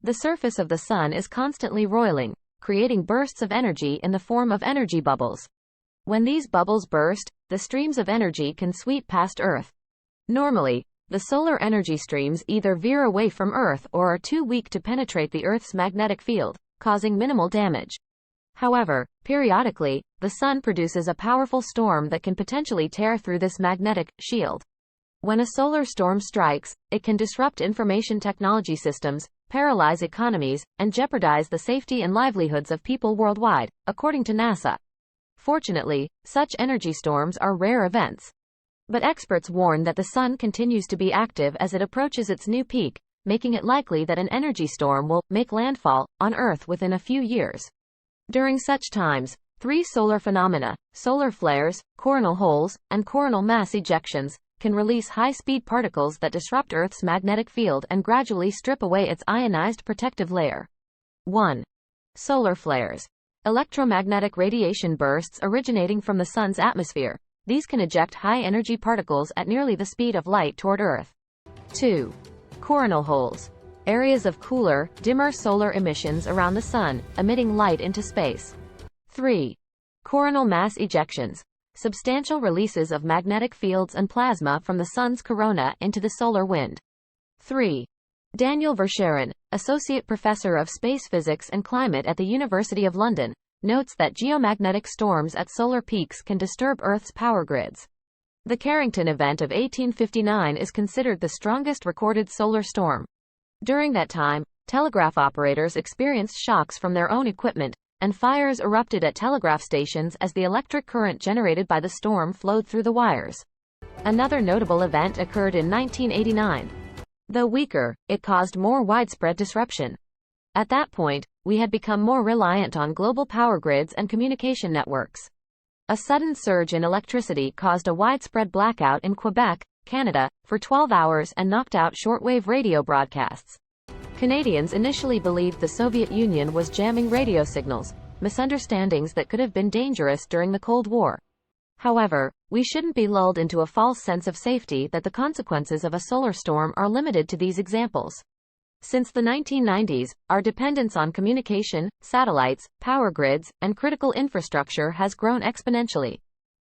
The surface of the sun is constantly roiling, creating bursts of energy in the form of energy bubbles. When these bubbles burst, the streams of energy can sweep past Earth. Normally, the solar energy streams either veer away from Earth or are too weak to penetrate the Earth's magnetic field, causing minimal damage. However, periodically, the sun produces a powerful storm that can potentially tear through this magnetic shield. When a solar storm strikes, it can disrupt information technology systems, paralyze economies, and jeopardize the safety and livelihoods of people worldwide, according to NASA. Fortunately, such energy storms are rare events. But experts warn that the sun continues to be active as it approaches its new peak, making it likely that an energy storm will make landfall on Earth within a few years. During such times, three solar phenomena, solar flares, coronal holes, and coronal mass ejections, can release high-speed particles that disrupt Earth's magnetic field and gradually strip away its ionized protective layer. 1. Solar flares. Electromagnetic radiation bursts originating from the sun's atmosphere. These can eject high-energy particles at nearly the speed of light toward Earth. 2. Coronal holes. Areas of cooler, dimmer solar emissions around the sun, emitting light into space. 3. Coronal mass ejections. Substantial releases of magnetic fields and plasma from the sun's corona into the solar wind. 3. Daniel Verschaeren, Associate Professor of Space Physics and Climate at the University of London, notes that geomagnetic storms at solar peaks can disturb Earth's power grids. The Carrington event of 1859 is considered the strongest recorded solar storm. During that time, telegraph operators experienced shocks from their own equipment, and fires erupted at telegraph stations as the electric current generated by the storm flowed through the wires. Another notable event occurred in 1989. Though weaker, it caused more widespread disruption. At that point, we had become more reliant on global power grids and communication networks. A sudden surge in electricity caused a widespread blackout in Quebec, Canada, for 12 hours and knocked out shortwave radio broadcasts. Canadians initially believed the Soviet Union was jamming radio signals, misunderstandings that could have been dangerous during the Cold War. However, we shouldn't be lulled into a false sense of safety that the consequences of a solar storm are limited to these examples. Since the 1990s, our dependence on communication, satellites, power grids, and critical infrastructure has grown exponentially.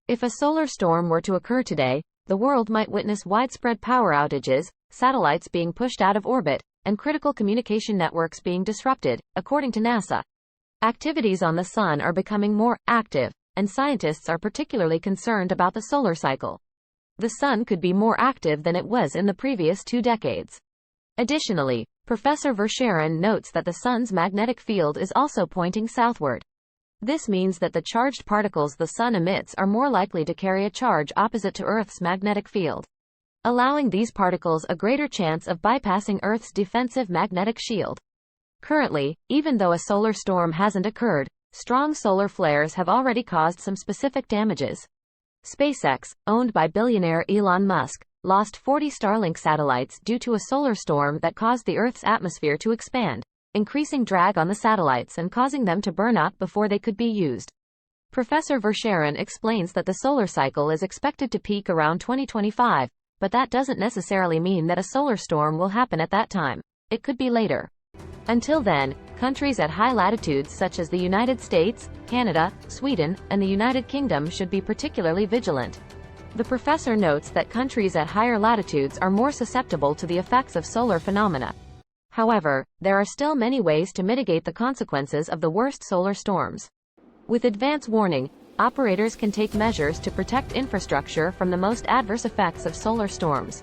If a solar storm were to occur today, the world might witness widespread power outages, satellites being pushed out of orbit, and critical communication networks being disrupted, according to NASA. Activities on the sun are becoming more active, and scientists are particularly concerned about the solar cycle. The sun could be more active than it was in the previous 2 decades. Additionally, Professor Verschaeren notes that the sun's magnetic field is also pointing southward. This means that the charged particles the sun emits are more likely to carry a charge opposite to Earth's magnetic field, allowing these particles a greater chance of bypassing Earth's defensive magnetic shield. Currently, even though a solar storm hasn't occurred, strong solar flares have already caused some specific damages. SpaceX, owned by billionaire Elon Musk, lost 40 Starlink satellites due to a solar storm that caused the Earth's atmosphere to expand, increasing drag on the satellites and causing them to burn up before they could be used. Professor Verschaeren explains that the solar cycle is expected to peak around 2025, but that doesn't necessarily mean that a solar storm will happen at that time. It could be later. Until then, countries at high latitudes such as the United States, Canada, Sweden, and the United Kingdom should be particularly vigilant. The professor notes that countries at higher latitudes are more susceptible to the effects of solar phenomena. However, there are still many ways to mitigate the consequences of the worst solar storms. With advance warning, operators can take measures to protect infrastructure from the most adverse effects of solar storms.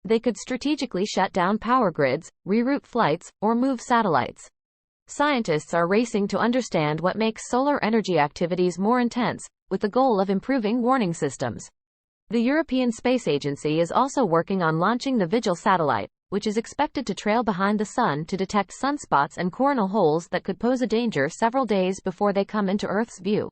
They could strategically shut down power grids, reroute flights, or move satellites. Scientists are racing to understand what makes solar energy activities more intense, with the goal of improving warning systems. The European Space Agency is also working on launching the Vigil satellite, which is expected to trail behind the sun to detect sunspots and coronal holes that could pose a danger several days before they come into Earth's view.